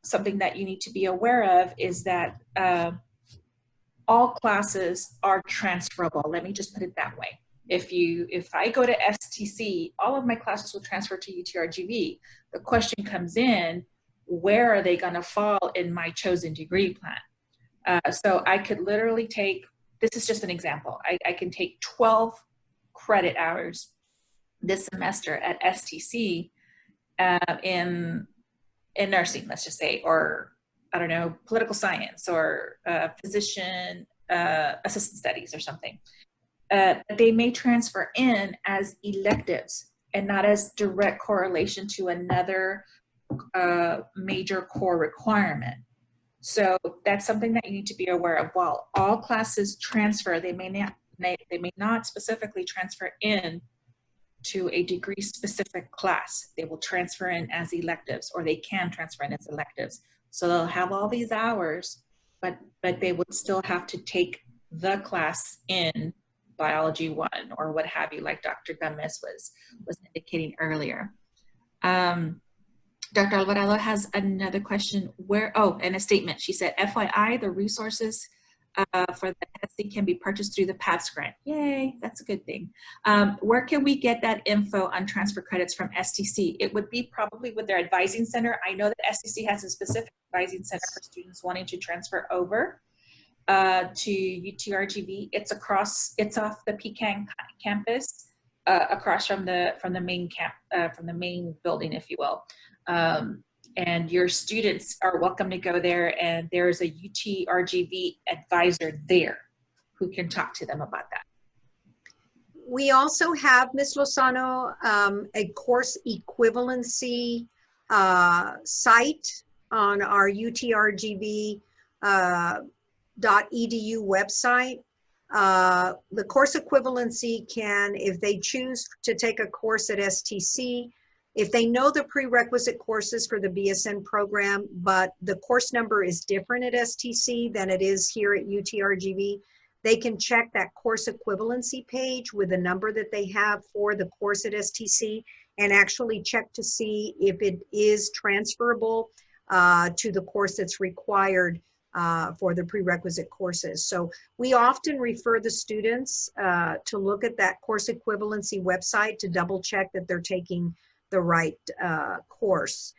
[SPEAKER 2] something that you need to be aware of is that all classes are transferable. Let me just put it that way. If I go to STC, all of my classes will transfer to UTRGV. The question comes in, where are they gonna fall in my chosen degree plan? So I could literally take, this is just an example, I can take 12 credit hours this semester at STC in nursing, let's just say, or I don't know, political science or physician assistant studies or something. They may transfer in as electives and not as direct correlation to another major core requirement. So that's something that you need to be aware of. While all classes transfer, they may not specifically transfer in to a degree specific class. They will transfer in as electives, or they can transfer in as electives. So they'll have all these hours, but they would still have to take the class in biology 1 or what have you, like Dr. Gomez was indicating earlier. Dr. Alvarado has another question. And a statement. She said, FYI, the resources for the Hesi can be purchased through the PATHS grant. Yay, that's a good thing. Where can we get that info on transfer credits from STC? It would be probably with their advising center. I know that STC has a specific advising center for students wanting to transfer over to UTRGV. It's off the Pecan campus, across from the main building, if you will. And your students are welcome to go there, and there's a UTRGV advisor there who can talk to them about that.
[SPEAKER 6] We also have, Ms. Lozano, a course equivalency site on our UTRGV .edu website. The course equivalency can, if they choose to take a course at STC, if they know the prerequisite courses for the BSN program, but the course number is different at STC than it is here at UTRGV, they can check that course equivalency page with the number that they have for the course at STC and actually check to see if it is transferable to the course that's required for the prerequisite courses. So we often refer the students to look at that course equivalency website to double check that they're taking the right course.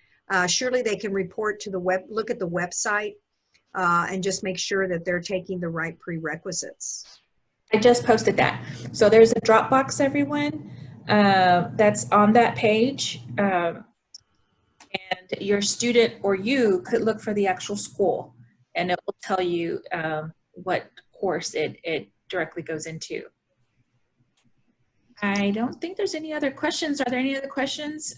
[SPEAKER 6] Surely they can report to look at the website and just make sure that they're taking the right prerequisites.
[SPEAKER 2] I just posted that. So there's a Dropbox, everyone, that's on that page. And your student or you could look for the actual school, and it will tell you what course it directly goes into. I don't think there's any other questions. Are there any other questions?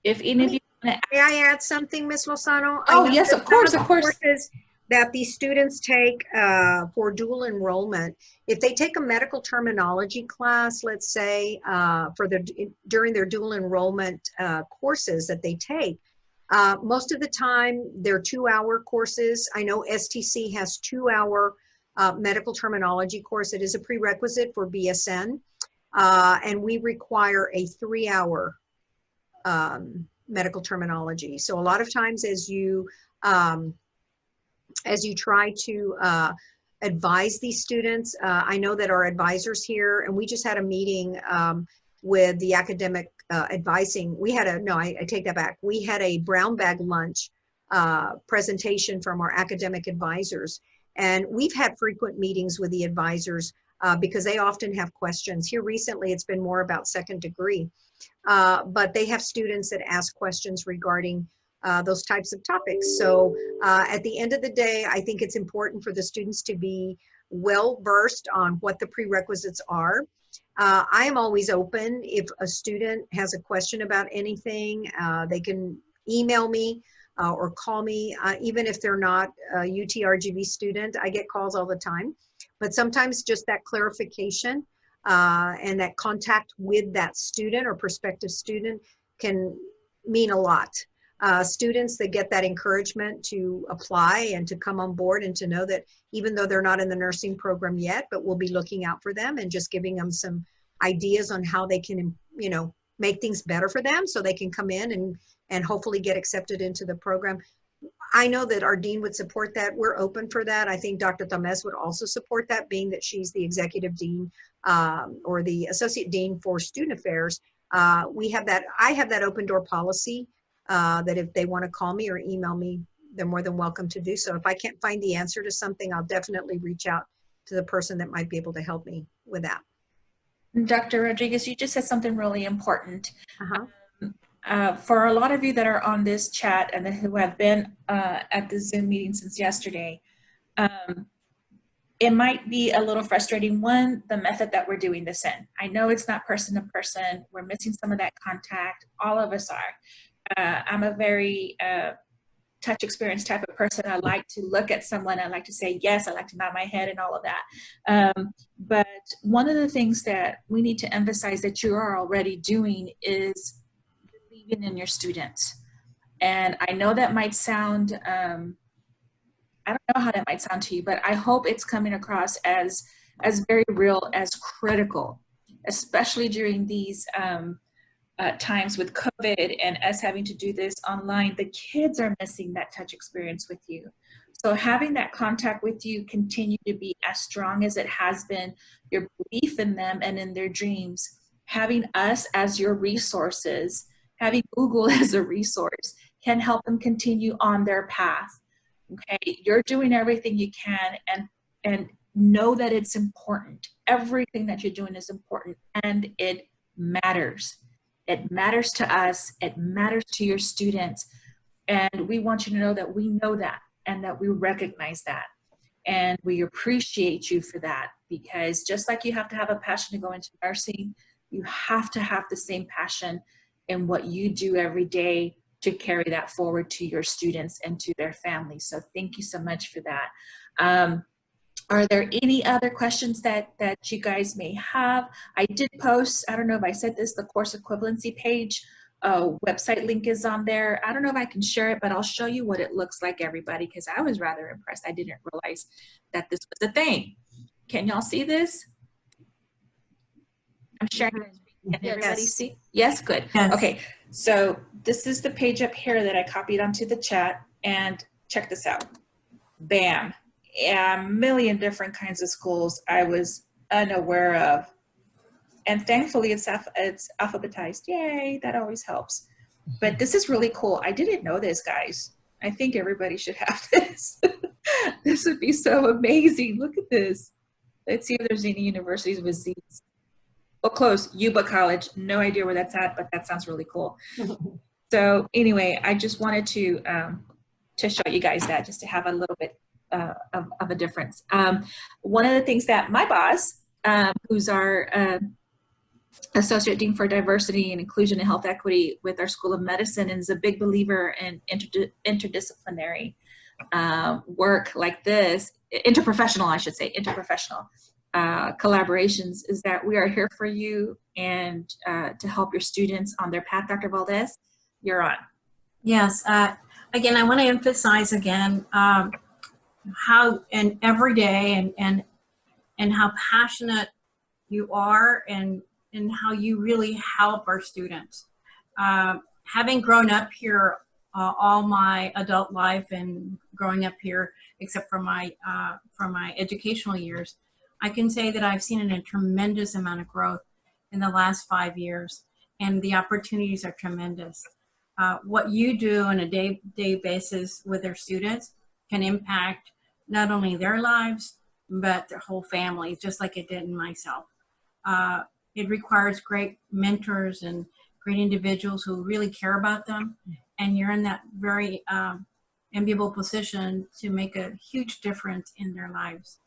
[SPEAKER 2] If any of you want to...
[SPEAKER 6] May I add something, Ms. Lozano?
[SPEAKER 2] Oh, yes, of course, of course.
[SPEAKER 6] Courses that these students take for dual enrollment, if they take a medical terminology class, let's say, during their dual enrollment courses that they take, most of the time they're 2-hour courses. I know STC has 2-hour medical terminology course. It is a prerequisite for BSN. And we require a 3-hour medical terminology. So a lot of times as you try to advise these students, I know that our advisors here, and we just had a meeting with the academic advising. We had I take that back. We had a brown bag lunch presentation from our academic advisors. And we've had frequent meetings with the advisors because they often have questions. Here recently, it's been more about second degree, but they have students that ask questions regarding those types of topics. So at the end of the day, I think it's important for the students to be well versed on what the prerequisites are. I am always open. If a student has a question about anything, they can email me or call me, even if they're not a UTRGV student. I get calls all the time, but sometimes just that clarification and that contact with that student or prospective student can mean a lot. Students that get that encouragement to apply and to come on board and to know that even though they're not in the nursing program yet, but we'll be looking out for them and just giving them some ideas on how they can, you know, make things better for them so they can come in and hopefully get accepted into the program. I know that our dean would support that. We're open for that. I think Dr. Tamez would also support that, being that she's the executive dean or the associate dean for student affairs. I have that open door policy that if they want to call me or email me, they're more than welcome to do so. If I can't find the answer to something, I'll definitely reach out to the person that might be able to help me with that.
[SPEAKER 2] Dr. Rodriguez, you just said something really important. For a lot of you that are on this chat and who have been at the Zoom meeting since yesterday, it might be a little frustrating. One, the method that we're doing this in. I know it's not person to person. We're missing some of that contact. All of us are. I'm a very touch experience type of person. I like to look at someone. I like to say yes. I like to nod my head and all of that. But one of the things that we need to emphasize that you are already doing is believing in your students. And I know that might sound, I don't know how that might sound to you, but I hope it's coming across as very real, as critical, especially during these times with COVID and us having to do this online. The kids are missing that touch experience with you. So having that contact with you continue to be as strong as it has been, your belief in them and in their dreams, having us as your resources, having Google as a resource can help them continue on their path. Okay, you're doing everything you can and know that it's important. Everything that you're doing is important and it matters. It matters to us, it matters to your students, and we want you to know that we know that and that we recognize that. And we appreciate you for that, because just like you have to have a passion to go into nursing, you have to have the same passion in what you do every day to carry that forward to your students and to their families. So thank you so much for that. Are there any other questions that you guys may have? I did post, I don't know if I said this, the course equivalency page, website link is on there. I don't know if I can share it, but I'll show you what it looks like, everybody, because I was rather impressed. I didn't realize that this was a thing. Can y'all see this? I'm sharing it. Can everybody see? Yes, good. Yes. Okay, so this is the page up here that I copied onto the chat, and check this out. Bam. A million different kinds of schools I was unaware of. And thankfully it's alphabetized. Yay, that always helps. But this is really cool. I didn't know this, guys. I think everybody should have this. This would be so amazing. Look at this. Let's see if there's any universities with Z's. Well, close, Yuba College. No idea where that's at, but that sounds really cool. So anyway, I just wanted to show you guys that, just to have a little bit of a difference. One of the things that my boss, who's our Associate Dean for Diversity and Inclusion and Health Equity with our School of Medicine, and is a big believer in interdisciplinary work like this, interprofessional, I should say, interprofessional collaborations, is that we are here for you and to help your students on their path. Dr. Valdez, you're on.
[SPEAKER 7] Yes, again, I want to emphasize again, how and every day and how passionate you are and how you really help our students. Having grown up here all my adult life and growing up here, except for my educational years, I can say that I've seen a tremendous amount of growth in the last 5 years, and the opportunities are tremendous. what you do on a day-to-day basis with their students can impact not only their lives, but their whole families, just like it did in myself. It requires great mentors and great individuals who really care about them. And you're in that very enviable position to make a huge difference in their lives.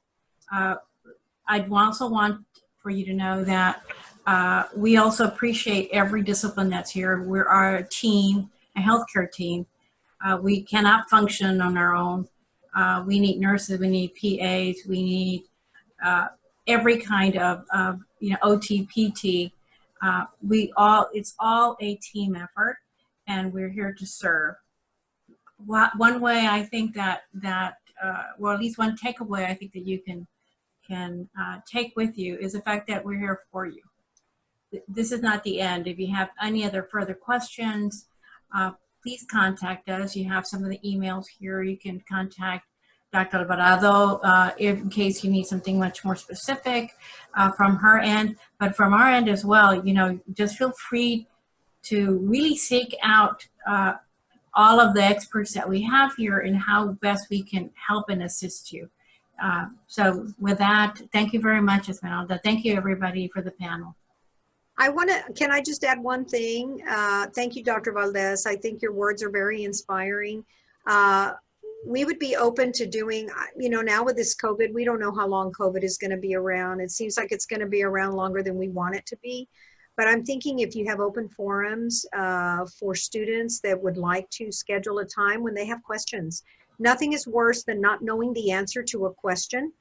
[SPEAKER 7] I'd also want for you to know that we also appreciate every discipline that's here. We are a team, a healthcare team. We cannot function on our own. We need nurses, we need PAs, we need every kind of OT, PT. It's all a team effort, and we're here to serve. One way I think that well, at least one takeaway I think that you can take with you is the fact that we're here for you. This is not the end. If you have any other further questions, please contact us. You have some of the emails here. You can contact Dr. Alvarado in case you need something much more specific from her end, but from our end as well. Just feel free to really seek out all of the experts that we have here and how best we can help and assist you. So with that, thank you very much, Esmeralda. Thank you, everybody, for the panel.
[SPEAKER 6] Can I just add one thing? Thank you, Dr. Valdez. I think your words are very inspiring. We would be open to doing, now with this COVID, we don't know how long COVID is going to be around. It seems like it's going to be around longer than we want it to be. But I'm thinking if you have open forums for students that would like to schedule a time when they have questions. Nothing is worse than not knowing the answer to a question.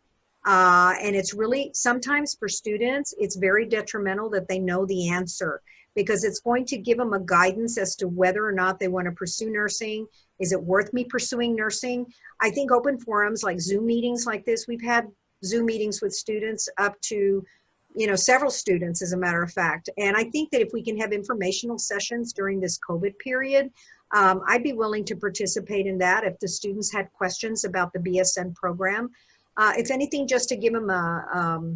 [SPEAKER 6] And it's really, sometimes for students, it's very detrimental that they know the answer, because it's going to give them a guidance as to whether or not they want to pursue nursing. Is it worth me pursuing nursing? I think open forums like Zoom meetings like this, we've had Zoom meetings with students up to, several students, as a matter of fact. And I think that if we can have informational sessions during this COVID period, I'd be willing to participate in that if the students had questions about the BSN program. If anything, just to give them a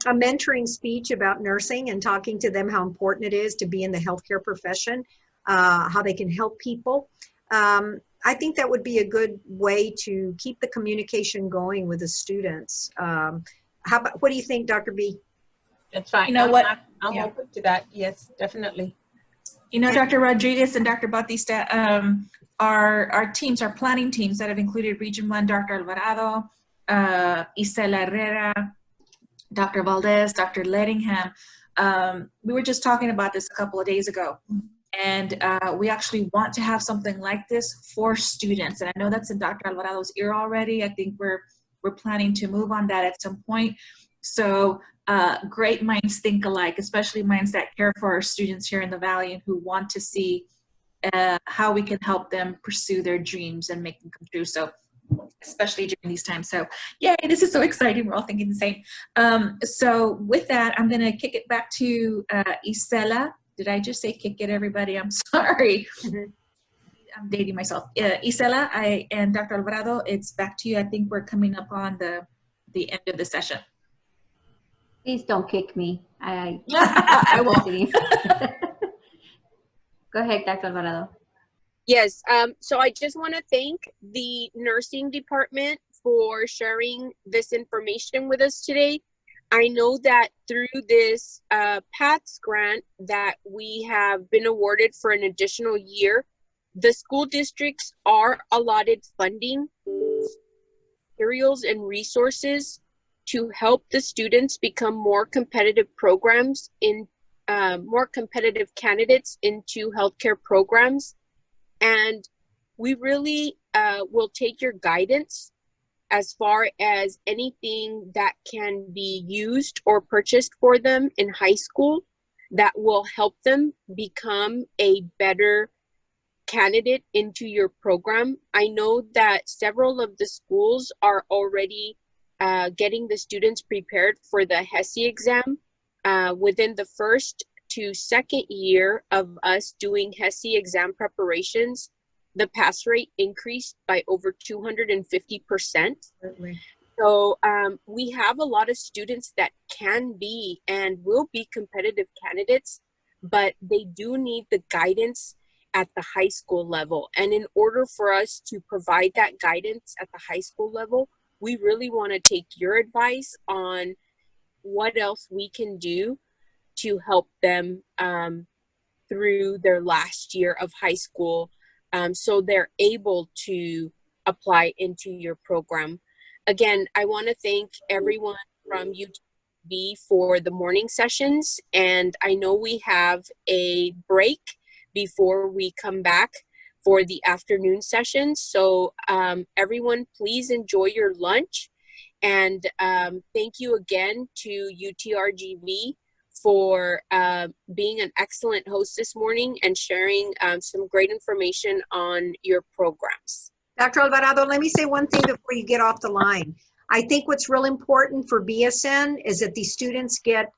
[SPEAKER 6] mentoring speech about nursing and talking to them how important it is to be in the healthcare profession, how they can help people. I think that would be a good way to keep the communication going with the students. What do you think, Dr. B?
[SPEAKER 4] That's fine.
[SPEAKER 2] I'm
[SPEAKER 4] open to that. Yes, definitely.
[SPEAKER 2] Dr. Rodriguez and Dr. Bautista, our teams, our planning teams that have included Region 1, Dr. Alvarado, Isela Herrera, Dr. Valdez, Dr. Lettingham. We were just talking about this a couple of days ago. And we actually want to have something like this for students. And I know that's in Dr. Alvarado's ear already. I think we're planning to move on that at some point. So great minds think alike, especially minds that care for our students here in the Valley and who want to see how we can help them pursue their dreams and make them come true. So especially during these times. So yay, this is so exciting. We're all thinking the same. So with that, I'm going to kick it back to Isela. Did I just say kick it, everybody? I'm sorry. I'm dating myself. Isela and Dr. Alvarado, it's back to you. I think we're coming up on the end of the session.
[SPEAKER 5] Please don't kick me. I
[SPEAKER 2] won't.
[SPEAKER 5] Go ahead, Dr. Alvarado.
[SPEAKER 1] Yes, so I just want to thank the nursing department for sharing this information with us today. I know that through this PATHS grant that we have been awarded for an additional year, the school districts are allotted funding, materials, and resources to help the students become more competitive programs in more competitive candidates into healthcare programs. And we really will take your guidance as far as anything that can be used or purchased for them in high school that will help them become a better candidate into your program. I know that several of the schools are already getting the students prepared for the Hesi exam. Within the first to second year of us doing Hesi exam preparations, the pass rate increased by over 250%.
[SPEAKER 6] Certainly.
[SPEAKER 1] So we have a lot of students that can be and will be competitive candidates, but they do need the guidance at the high school level. And in order for us to provide that guidance at the high school level, we really want to take your advice on what else we can do to help them through their last year of high school, so they're able to apply into your program. Again, I want to thank everyone from UTRGV for the morning sessions, and I know we have a break before we come back for the afternoon sessions. So everyone, please enjoy your lunch, and thank you again to UTRGV for being an excellent host this morning and sharing some great information on your programs.
[SPEAKER 6] Dr. Alvarado, let me say one thing before you get off the line. I think what's real important for BSN is that these students get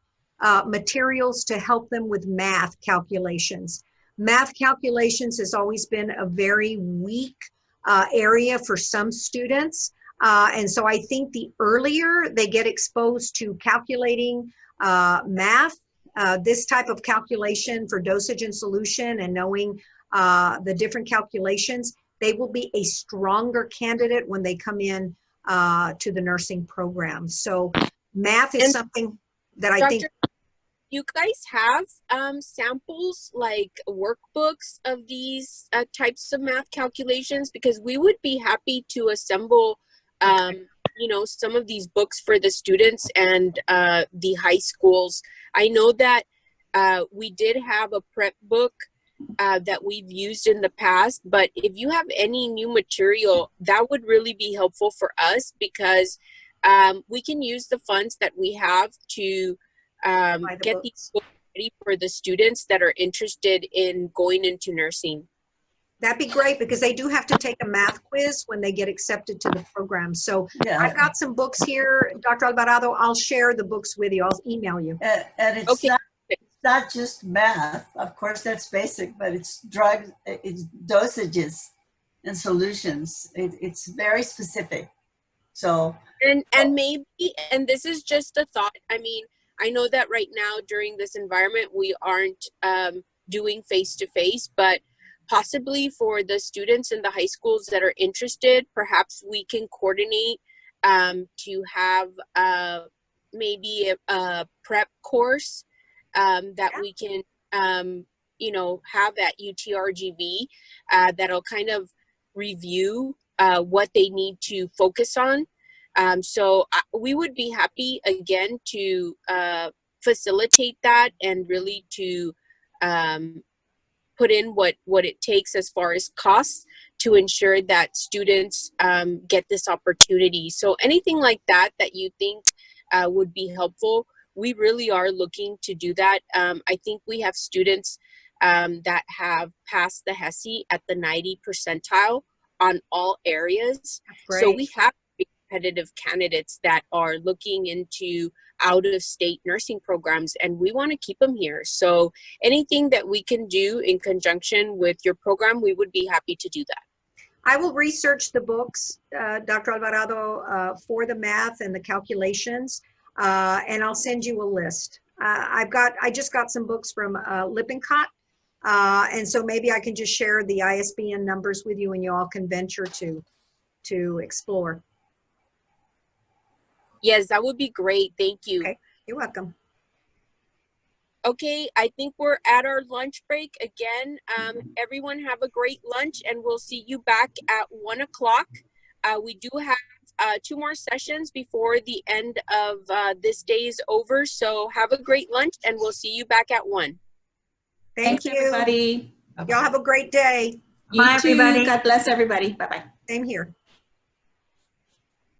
[SPEAKER 6] materials to help them with math calculations. Math calculations has always been a very weak area for some students. And so I think the earlier they get exposed to calculating math, this type of calculation for dosage and solution and knowing the different calculations, they will be a stronger candidate when they come in to the nursing program. So math is something that I think.
[SPEAKER 1] You guys have samples like workbooks of these types of math calculations? Because we would be happy to assemble you know, some of these books for the students and the high schools. I know that we did have a prep book that we've used in the past, but if you have any new material, that would really be helpful for us, because we can use the funds that we have to get these books ready for the students that are interested in going into nursing.
[SPEAKER 6] That'd be great, because they do have to take a math quiz when they get accepted to the program. So yeah. I've got some books here, Dr. Alvarado. I'll share the books with you. I'll email you.
[SPEAKER 3] And it's, okay. It's not just math. Of course, that's basic, but it's drugs, it's dosages and solutions. It's very specific. So
[SPEAKER 1] and maybe, and this is just a thought. I mean, I know that right now during this environment we aren't doing face-to-face, but possibly for the students in the high schools that are interested, perhaps we can coordinate to have maybe a prep course that we can, you know, have at UTRGV that'll kind of review what they need to focus on. So we would be happy again to facilitate that and really to put in what it takes as far as costs to ensure that students get this opportunity. So anything like that that you think would be helpful, we really are looking to do that. I think we have students that have passed the Hesi at the 90th percentile on all areas. So we have competitive candidates that are looking into out-of-state nursing programs, and we want to keep them here. So anything that we can do in conjunction with your program, we would be happy to do that.
[SPEAKER 6] I will research the books, Dr. Alvarado, for the math and the calculations, and I'll send you a list. I just got some books from Lippincott, and so maybe I can just share the ISBN numbers with you, and you all can venture to explore.
[SPEAKER 1] Yes, that would be great. Thank you.
[SPEAKER 6] Okay, you're welcome.
[SPEAKER 1] Okay, I think we're at our lunch break again. Everyone have a great lunch, and we'll see you back at 1 o'clock. We do have 2 more sessions before the end of this day is over. So have a great lunch, and we'll see you back at 1.
[SPEAKER 6] Thank you,
[SPEAKER 2] everybody.
[SPEAKER 6] Y'all have a great day.
[SPEAKER 2] Bye, everybody. God bless everybody. Bye-bye.
[SPEAKER 6] Same here.